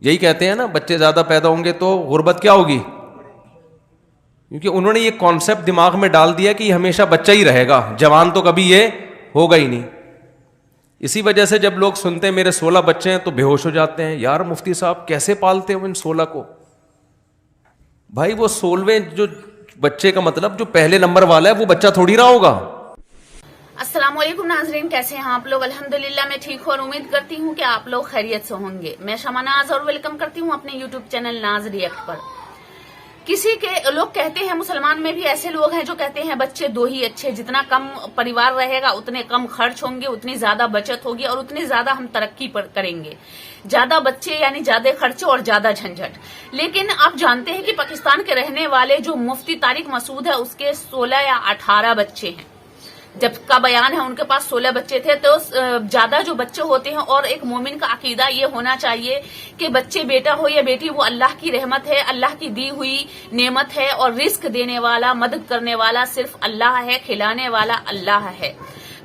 یہی کہتے ہیں نا بچے زیادہ پیدا ہوں گے تو غربت کیا ہوگی، کیونکہ انہوں نے یہ کانسیپٹ دماغ میں ڈال دیا کہ یہ ہمیشہ بچہ ہی رہے گا، جوان تو کبھی یہ ہوگا ہی نہیں. اسی وجہ سے جب لوگ سنتے ہیں میرے 16 بچے ہیں تو بے ہوش ہو جاتے ہیں. یار مفتی صاحب کیسے پالتے ہو ان 16 کو؟ بھائی وہ 16ویں جو بچے کا مطلب جو پہلے نمبر والا ہے وہ بچہ تھوڑی نہ ہوگا. السلام علیکم ناظرین، کیسے ہیں آپ لوگ؟ الحمدللہ میں ٹھیک ہوں اور امید کرتی ہوں کہ آپ لوگ خیریت سے ہوں گے. میں شمع ناز اور ویلکم کرتی ہوں اپنے یوٹیوب چینل ناز ریئیکٹ پر. لوگ کہتے ہیں، مسلمان میں بھی ایسے لوگ ہیں جو کہتے ہیں بچے 2 ہی اچھے، جتنا کم پریوار رہے گا اتنے کم خرچ ہوں گے، اتنی زیادہ بچت ہوگی اور اتنی زیادہ ہم ترقی کریں گے. زیادہ بچے یعنی زیادہ خرچے اور زیادہ جھنجھٹ. لیکن آپ جانتے ہیں کہ پاکستان کے رہنے والے جو مفتی طارق مسعود ہے اس کے 16 یا 18 بچے ہیں. جب کا بیان ہے ان کے پاس 16 بچے تھے. تو زیادہ جو بچے ہوتے ہیں، اور ایک مومن کا عقیدہ یہ ہونا چاہیے کہ بچے بیٹا ہو یا بیٹی، وہ اللہ کی رحمت ہے، اللہ کی دی ہوئی نعمت ہے، اور رزق دینے والا، مدد کرنے والا صرف اللہ ہے، کھلانے والا اللہ ہے.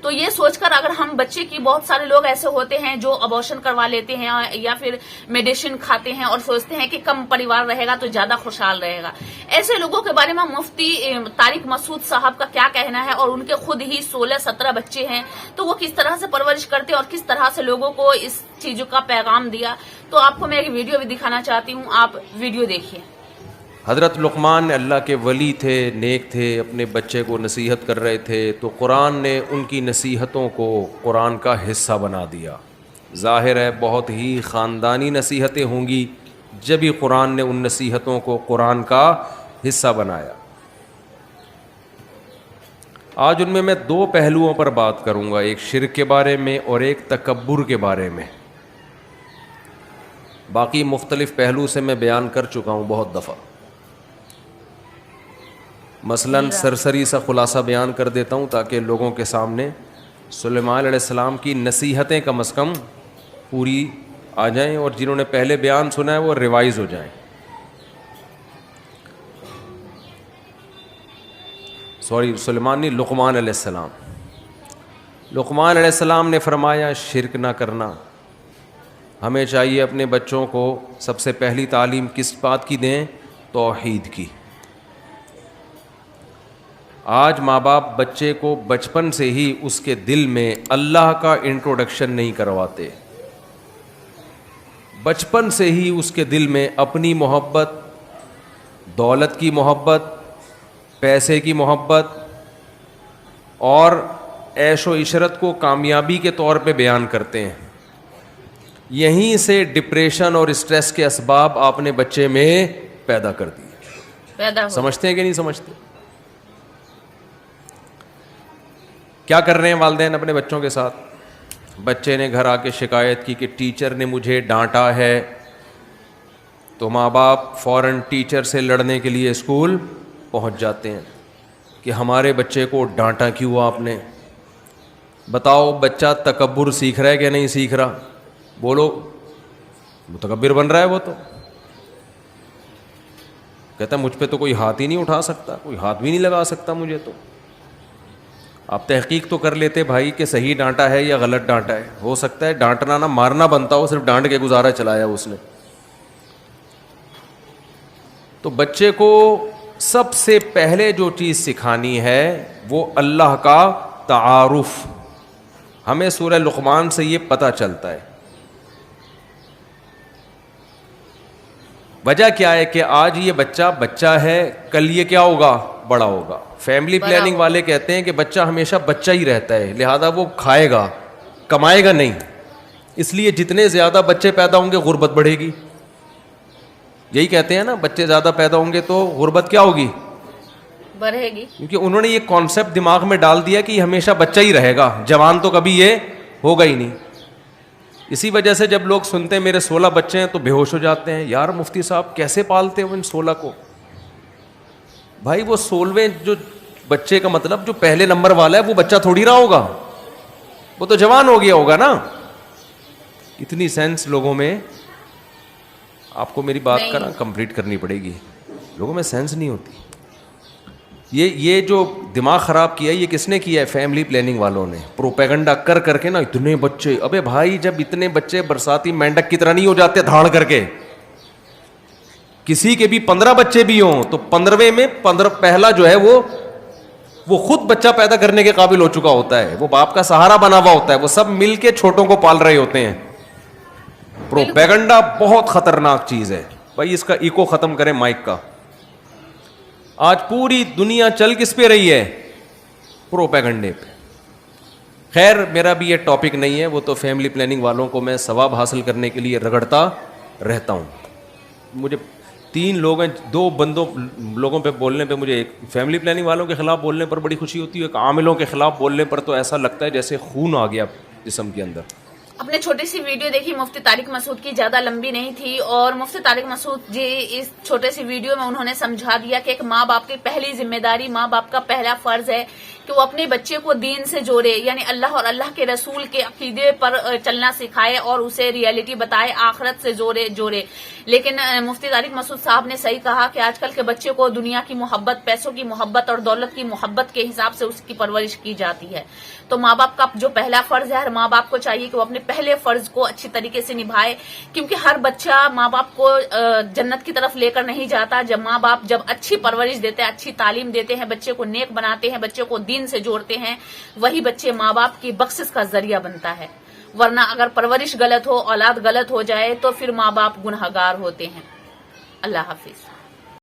تو یہ سوچ کر اگر ہم بچے کی، بہت سارے لوگ ایسے ہوتے ہیں جو ابورشن کروا لیتے ہیں یا پھر میڈیسن کھاتے ہیں اور سوچتے ہیں کہ کم پریوار رہے گا تو زیادہ خوشحال رہے گا. ایسے لوگوں کے بارے میں مفتی طارق مسعود صاحب کا کیا کہنا ہے؟ اور ان کے خود ہی 16-17 بچے ہیں، تو وہ کس طرح سے پرورش کرتے اور کس طرح سے لوگوں کو اس چیزوں کا پیغام دیا. تو آپ کو میں ایک ویڈیو بھی دکھانا چاہتی ہوں، آپ ویڈیو دیکھیے. حضرت لقمان اللہ کے ولی تھے، نیک تھے، اپنے بچے کو نصیحت کر رہے تھے تو قرآن نے ان کی نصیحتوں کو قرآن کا حصہ بنا دیا. ظاہر ہے بہت ہی خاندانی نصیحتیں ہوں گی، جب ہی قرآن نے ان نصیحتوں کو قرآن کا حصہ بنایا. آج ان میں 2 پہلوؤں پر بات کروں گا، ایک شرک کے بارے میں اور ایک تکبر کے بارے میں. باقی مختلف پہلو سے میں بیان کر چکا ہوں بہت دفعہ. مثلاً سرسری سا خلاصہ بیان کر دیتا ہوں تاکہ لوگوں کے سامنے سلیمان علیہ السلام کی نصیحتیں کم از کم پوری آ جائیں، اور جنہوں نے پہلے بیان سنا ہے وہ ریوائز ہو جائیں. سلیمان نہیں، لقمان علیہ السلام. لقمان علیہ السلام نے فرمایا شرک نہ کرنا. ہمیں چاہیے اپنے بچوں کو سب سے پہلی تعلیم کس بات کی دیں؟ توحید کی. آج ماں باپ بچے کو بچپن سے ہی اس کے دل میں اللہ کا انٹروڈکشن نہیں کرواتے. بچپن سے ہی اس کے دل میں اپنی محبت، دولت کی محبت، پیسے کی محبت اور عیش و عشرت کو کامیابی کے طور پہ بیان کرتے ہیں. یہیں سے ڈپریشن اور اسٹریس کے اسباب آپ نے بچے میں پیدا کر دیے. سمجھتے ہیں کہ نہیں سمجھتے؟ کیا کر رہے ہیں والدین اپنے بچوں کے ساتھ؟ بچے نے گھر آ کے شکایت کی کہ ٹیچر نے مجھے ڈانٹا ہے، تو ماں باپ فوراً ٹیچر سے لڑنے کے لیے اسکول پہنچ جاتے ہیں کہ ہمارے بچے کو ڈانٹا کیوں آپ نے؟ بتاؤ بچہ تکبر سیکھ رہا ہے کہ نہیں سیکھ رہا؟ بولو. متکبر بن رہا ہے وہ تو. کہتا ہے مجھ پہ تو کوئی ہاتھ ہی نہیں اٹھا سکتا، کوئی ہاتھ بھی نہیں لگا سکتا مجھے تو. آپ تحقیق تو کر لیتے بھائی کہ صحیح ڈانٹا ہے یا غلط ڈانٹا ہے. ہو سکتا ہے ڈانٹنا نہ مارنا بنتا ہو، صرف ڈانٹ کے گزارا چلایا اس نے. تو بچے کو سب سے پہلے جو چیز سکھانی ہے وہ اللہ کا تعارف. ہمیں سورہ لقمان سے یہ پتہ چلتا ہے. وجہ کیا ہے کہ آج یہ بچہ ہے، کل یہ کیا ہوگا؟ بڑا ہوگا. فیملی پلاننگ والے کہتے ہیں کہ بچہ ہمیشہ بچہ ہی رہتا ہے، لہذا وہ کھائے گا، کمائے گا نہیں. اس لیے جتنے زیادہ بچے پیدا ہوں گے غربت بڑھے گی. یہی کہتے ہیں نا بچے زیادہ پیدا ہوں گے تو غربت کیا ہوگی؟ بڑھے گی. کیونکہ انہوں نے یہ کانسیپٹ دماغ میں ڈال دیا کہ یہ ہمیشہ بچہ ہی رہے گا، جوان تو کبھی یہ ہوگا ہی نہیں. اسی وجہ سے جب لوگ سنتے ہیں میرے 16 بچے ہیں تو بے ہوش ہو جاتے ہیں. یار مفتی صاحب کیسے پالتے ہو ان 16 کو؟ بھائی وہ 16ویں جو بچے کا مطلب جو پہلے نمبر والا ہے وہ بچہ تھوڑی رہا ہوگا، وہ تو جوان ہو گیا ہوگا نا. اتنی سینس لوگوں میں، آپ کو میری بات کرنا کمپلیٹ کرنی پڑے گی، لوگوں میں سینس نہیں ہوتی. یہ جو دماغ خراب کیا ہے یہ کس نے کیا ہے؟ فیملی پلاننگ والوں نے. پروپیگنڈا کر کے نا اتنے بچے. ابے بھائی جب اتنے بچے برساتی مینڈک کی طرح نہیں ہو جاتے دھاڑ کر کے، کسی کے بھی 15 بچے بھی ہوں تو 15ویں میں پہلا جو ہے وہ خود بچہ پیدا کرنے کے قابل ہو چکا ہوتا ہے, وہ باپ کا سہارا بنا ہوا ہوتا ہے, وہ سب مل کے چھوٹوں کو پال رہے ہوتے ہیں. پروپیگنڈا بہت خطرناک چیز ہے بھائی, اس کا ایکو ختم کریں مائک کا. آج پوری دنیا چل کس پہ رہی ہے؟ پروپیگنڈے پہ. خیر میرا بھی یہ ٹاپک نہیں ہے, وہ تو فیملی پلاننگ والوں کو میں ثواب حاصل کرنے کے لیے رگڑتا رہتا ہوں. مجھے 3 لوگ ہیں, 2 لوگوں پہ بولنے پہ مجھے, ایک فیملی پلاننگ والوں کے خلاف بولنے پر بڑی خوشی ہوتی ہے, ایک عاملوں کے خلاف بولنے پر تو ایسا لگتا ہے جیسے خون آ گیا جسم کے اندر. اپنے چھوٹی سی ویڈیو دیکھی مفتی طارق مسعود کی, زیادہ لمبی نہیں تھی, اور مفتی طارق مسعود جی اس چھوٹے سی ویڈیو میں انہوں نے سمجھا دیا کہ ایک ماں باپ کی پہلی ذمہ داری, ماں باپ کا پہلا فرض ہے کہ وہ اپنے بچے کو دین سے جوڑے, یعنی اللہ اور اللہ کے رسول کے عقیدے پر چلنا سکھائے اور اسے ریئلٹی بتائے, آخرت سے جوڑے. لیکن مفتی طارق مسعود صاحب نے صحیح کہا کہ آج کل کے بچے کو دنیا کی محبت, پیسوں کی محبت اور دولت کی محبت کے حساب سے اس کی پرورش کی جاتی ہے. تو ماں باپ کا جو پہلا فرض ہے, ہر ماں باپ کو چاہیے کہ وہ اپنے پہلے فرض کو اچھی طریقے سے نبھائے, کیونکہ ہر بچہ ماں باپ کو جنت کی طرف لے کر نہیں جاتا. جب ماں باپ جب اچھی پرورش دیتے ہیں, اچھی تعلیم دیتے ہیں, بچے کو نیک بناتے ہیں, بچے کو دین سے جوڑتے ہیں, وہی بچے ماں باپ کی بخشش کا ذریعہ بنتا ہے. ورنہ اگر پرورش غلط ہو, اولاد غلط ہو جائے تو پھر ماں باپ گنہگار ہوتے ہیں. اللہ حافظ.